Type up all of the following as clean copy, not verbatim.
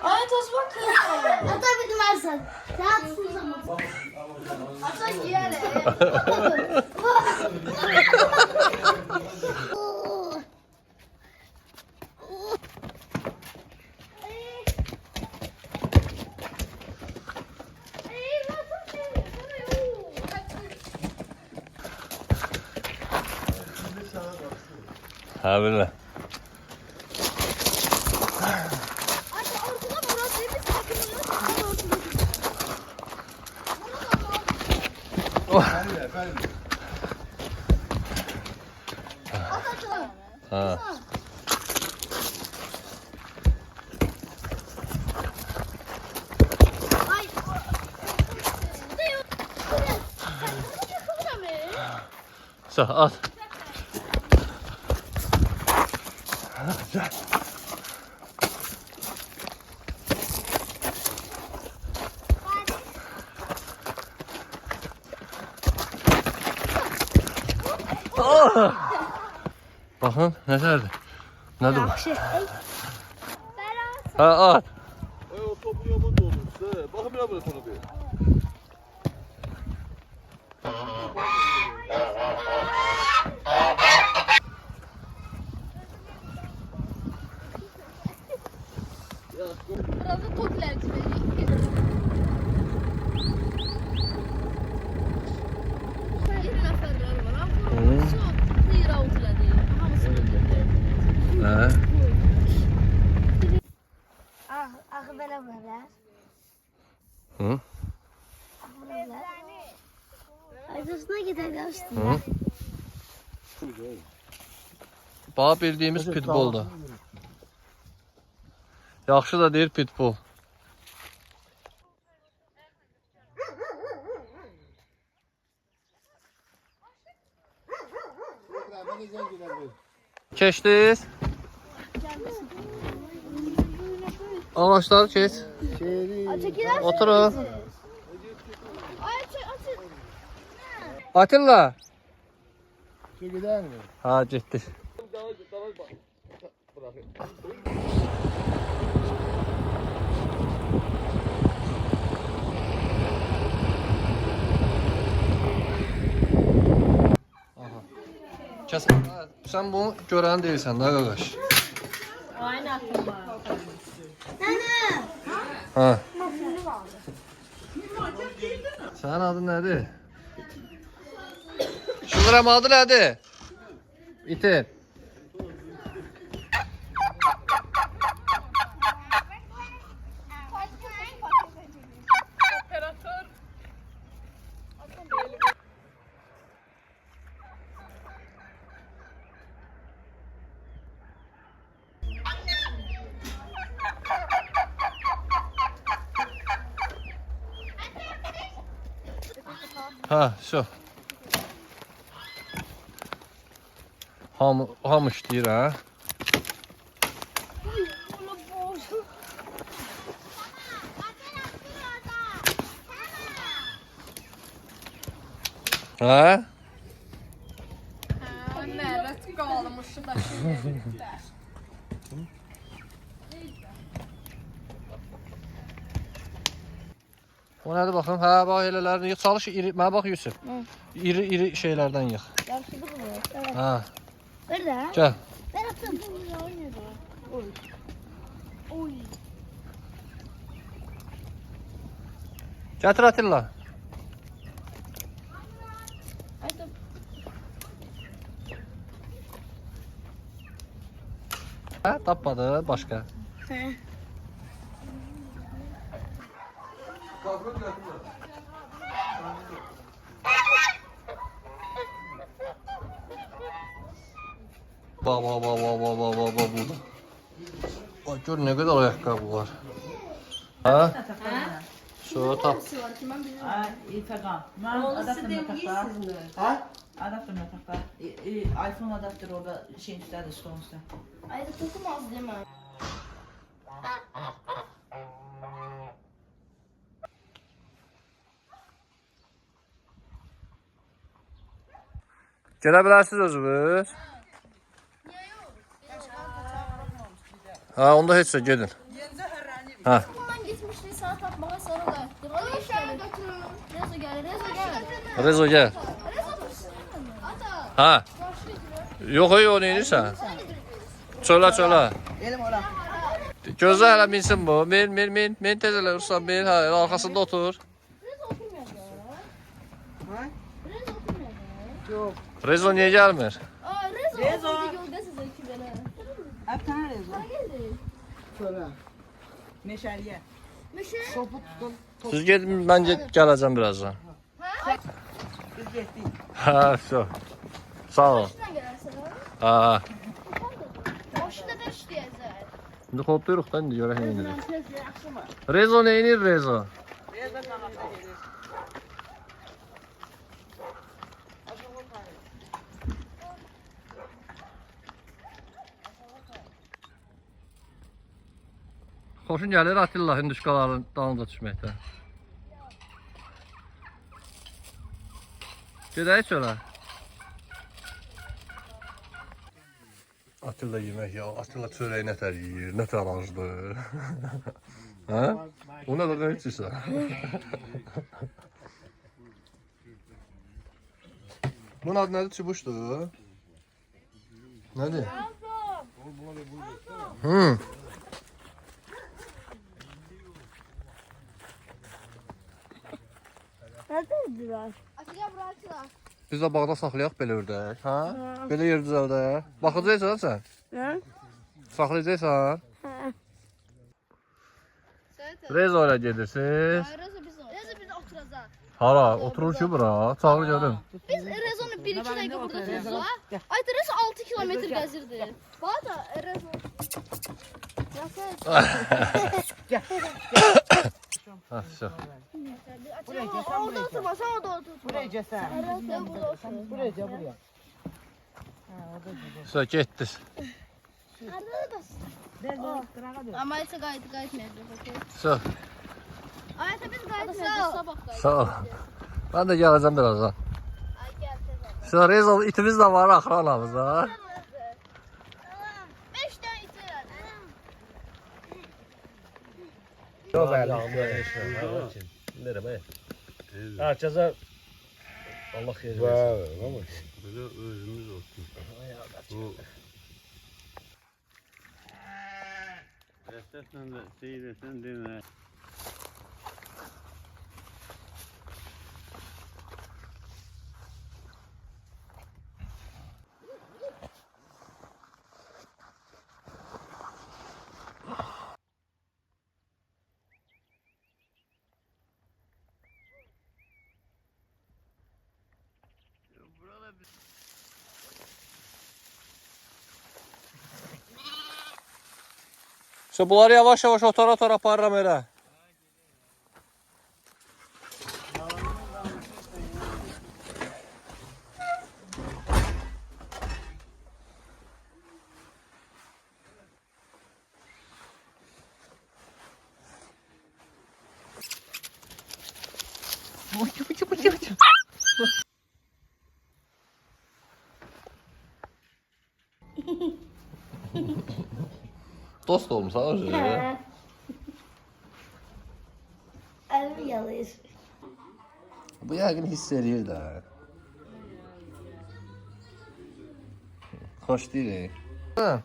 Ayet olsun bak kıyma. Atabildim Ersan. Rahatsız ama. Atan giyer. Ha böyle. Ha. Sağ at. Bakın nelerdi? Nedir bu? Ha at. O topu yaman da olur size. Bakın bir böyle sana bir. Burada tokiler gibi. Bir neferler var ama çok kıyır avutla değil. Hamısı bildirdi. Ha. Ah böyle böyle. Hı? Aydosuna gider işte. Hı? Bax bildiğimiz pitbull'dur. Yaxşı da deyir pitbull. Keçdiniz. Ağaçları keç. Oturun. Atilla. Gider mi? Ha getdi. Sen bunu görən deyilsən, nə qaqaş? Aynı aklıma. Ha. Sənin adın nədir? Şunların adı nədir? İti. Ha, şu. Hamı işləyir, ha? Ha? Nerede kalmışım da şimdi. O nədir baxın? Hə, bax elələrini yığ. Çalış iri, mənə bax Yusuf. İri şeylərdən yığ. Yaxşı bu. Evet. Ha, Nerede? gəl. Ben attım. Oy. Oy. Gətir Atilla. Hə, tapmadı başqa. He. Burada. Bak gör ne kadar ayakkabı var. Ha? Şu tap. İnfaqam. Mən adaptörünü taxta. Ha? Adaptörünü taxta. iPhone adaptörü orada şeyin üstədir, stolun üstə. Ay da tokumaz değil mi? Gələ bilərsiniz özünüz. Ha, onda heç şey gedin. Ha. Bundan gitmiştik sana tapmağa sonra da. Rezo gelir. Rezo gel. Ata. Ha. Yok o neyirsən? Çölə. Elim ora. Gözlə hələ minsin bu. Min tezələ Ruslan min. Ha, arxasında otur. Rezo oturmuyor da. Ha? Rezo oturmuyor da. Yok. Rezo niyə gəlmir? Aa Rezo. Rezo. Yolda size iki böyle. Hep tane rezo. Geldi. Şöyle. Meşeriye. Meşe. Topu tutun. Siz gedin, mən gələcəm birazdan. Biz gittik. Ha, şu. Sağ ol. Şuradan gelirsin Ha. ha. Boşuna da işleyeceğiz. İndi xodduyuruq da indi görək nə edir. Sesli akşama. Rezo nə edir Rezo? Rezo kanatla gelir. Xoşun gəlir Atilla hinduşkaların dalınca düşməkdən. Gedək çölə. Atilla yemək ya. Atilla çörəyi nətər yeyir, nətər acdır. Hə? O nə qədər içirsən? Bunun adı nədir? Çubuşdur. Nədir? Nerededirler? Atilla bıraktılar. Biz də bağda saxlayaq belə ördək, hə? Belə yer düzəldək. Baxacaqsan sən? Ne? Saxlayacaqsan? Zaten. Rezo ilə gedirsiniz. Rezo biz oturacağız. Hara? Oturur ki bura. Çağır görüm. Biz Rezo'nu 1-2 dakika burada tutacağız. Ay Rezo 6 kilometre gezirdi. Bana da Rezo. Ha, şu. Buraya gel, sen Orada buraya gel. oturma, sen orada otur. Buraya gel sen. Sen burada otur. Buraya gel buraya. Ha, orada gel. Şu getdir. Rezo kırağa dön. Ama ise gayet mevcut. Şu. Ay biz gayet mevcut. Sabah Sağ ol. Ben de geleceğim birazdan. Ay gel tezat. Şu Rezo itimiz de var akranamızda. 5 tane iti var. Yok Nereye? Herkese Allah xeyir versin. Böyle özümüz olsun. Bu Esasında da seyresen dene. İşte bunları yavaş yavaş otora aparıram elə. Dost olmuş ha hoca. Elim yalıyor. Bu yəqin hiss eləyir də. Xoş deyil. Hə?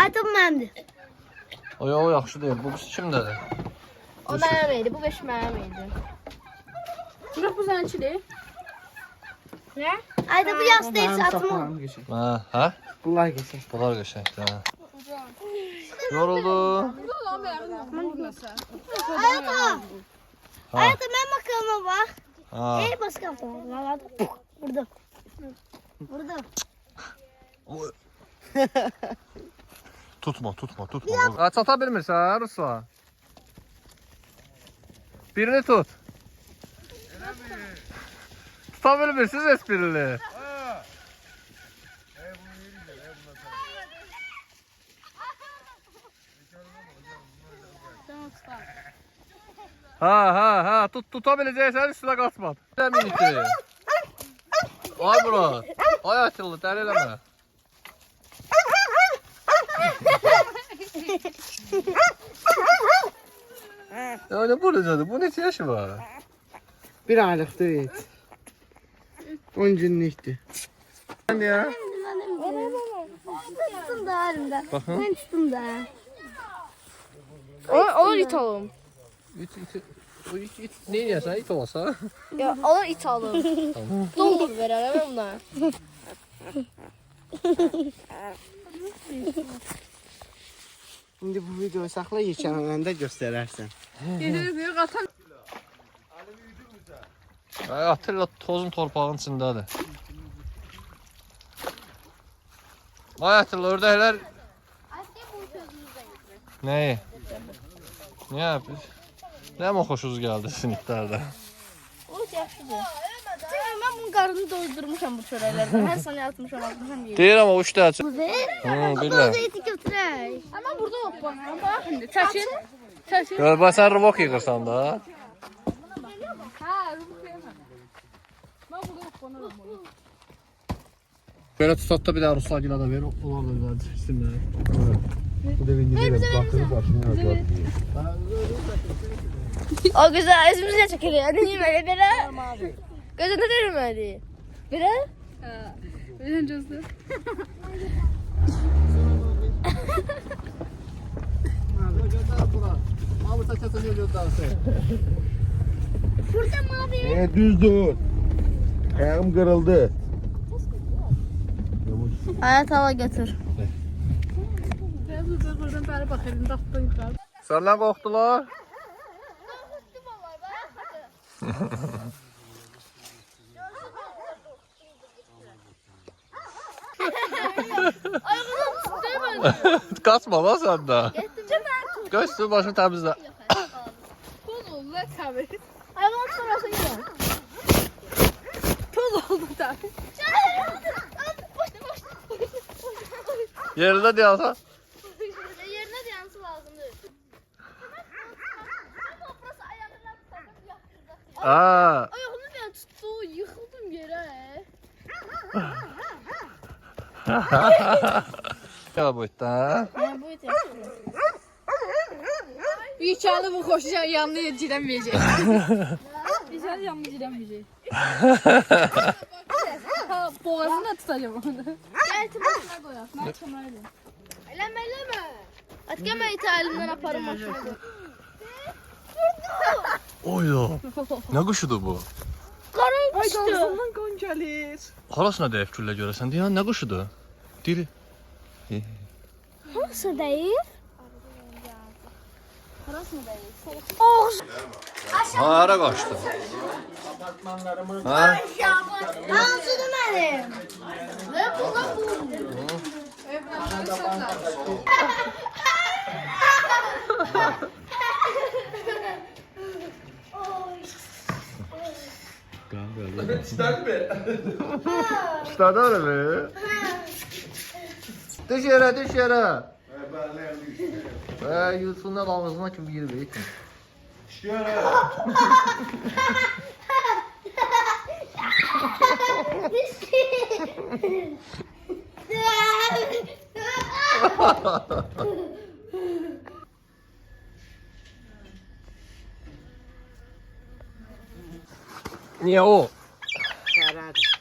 Adım bendir. O yaxşı deyil. Bu kimdədir? O mənim idi, bu 5 mənim idi. Yox bu səninkidir. Nə? Ayda bu yastayız atma. Hə? Bunlar geçsin. Bunlar qəşəngdir. Hə. Yoruldu. Ayda. Ayda ben bakalım bak. Ha. Başka burada. Burada. Tutma. Ha, çata bilmirsən, Ruslan? Birini tut. Tuta bilmirsiniz esprili. Ha, tutabiləcəksən üstünə qaçma. Əmin ki. Ay bura. Ay Atilla, dəli eləmə. Yani bu necadır? Bu neçə yaşı var? Bir aylıqdır heç. 10 günlükdür. Sen ya? Tuttum da elimden. Bakın. Ben tuttum da. Olur it alım. İt ne yiyorsan it olsa. Ya olur it alım. Doldur verərəm ona. İndi bu videoyu saxla yekənəndə göstərərsən. Atilla tozun torpağın içindədir. Ay Atilla ördəklər... Neyi? Ne yapıyorsun? Ne mi hoşunuz geldi siniklərdə? O yaxşıdır. Çünki mən bunun qarnını doydurmuşam bu çörəklərdən. Hər saniyə atmışam, yeyim. Deyir ama 3 dənə. Bilirəm. Zeyti götürək. Amma burada yox bana. Bax indi çəkin. Çəkin. Bax sən rıvok yığırsan da. Hə, ruh yemə. Mən burada yox bana. Böyle tutat da bir daha Rusagil'a da ver. Onlar da verdi isimleri. Bu da benim gidelim. Bakını başına yazar. O güzel ismini çekilir. Hadi yeməli belə. Gözünü verməli. Belə? Hə. Bilən gözlə. Burada mavi. Düz dur. Ayağım kırıldı. Ayət hava götür. Senden korktular. Kaçma lan sen de. Göster başını temizle. Toz oldu da tabii. Hayvan sonrası gidelim. Toz oldu tabii. Yerinde diyorsan. Yerine dayansı lazımdır. Burası ayağımdan tutalım yaptırdık. Aa. Ayağımı ben tuttu, yıkıldım yere. Ya bu itti ha. Ben bu iti bir hikaye bu koşacak yanlı yedilemeyecek. Bir şey yanlı yedilemeyecek. Boğazını da tutacağım onu. Gel tımasına koyalım. Ben çamaydım. Eleme. Atken iti elimden aparım maşına. Oydu. Ne kuşudu bu? Karın kuştu. Aman qoncalir. Harasına deyip külle göresen diye ne kuşudu? Diri. Nasıl değil? Hara kaçtı. Ha? Ağzını benim. İşte öyle mi? Düş yere. Yutsundan ağzına kim girip eğitim. Niye o? Qaradır.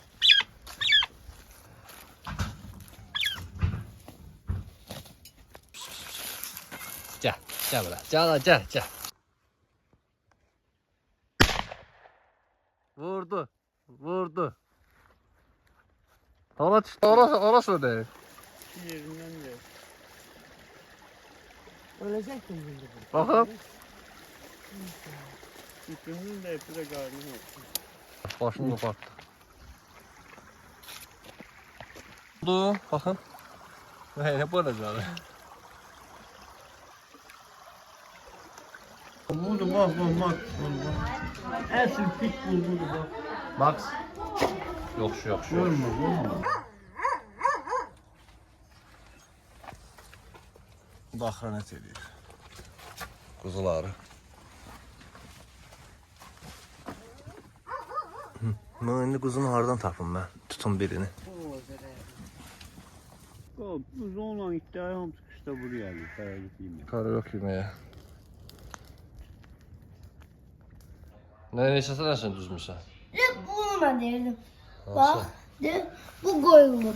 Gel bura. Gel. Vurdu. Orası değil. Yerindən də. Öləcəkdim indi bu. Bakın. Bütünün də bir də qarnı olsun. Başını koparttı. Oldu. Bakın. Ne böyle canım? Budur bak. Əsl pitbull budur bak. Max. Yok. Görmür. Bahranet ediyor. Kuzuları. Ben indi kuzunu hardan tapım ben. Tutun birini. O, bu zonla iddiaya hamısı da buraya alıyor. Kayalık yemiyor. Karı yok yemeğe. Ne sen düzmüşsən? Bunu ben derdim. Nasıl? Bak, de, bu koyulur.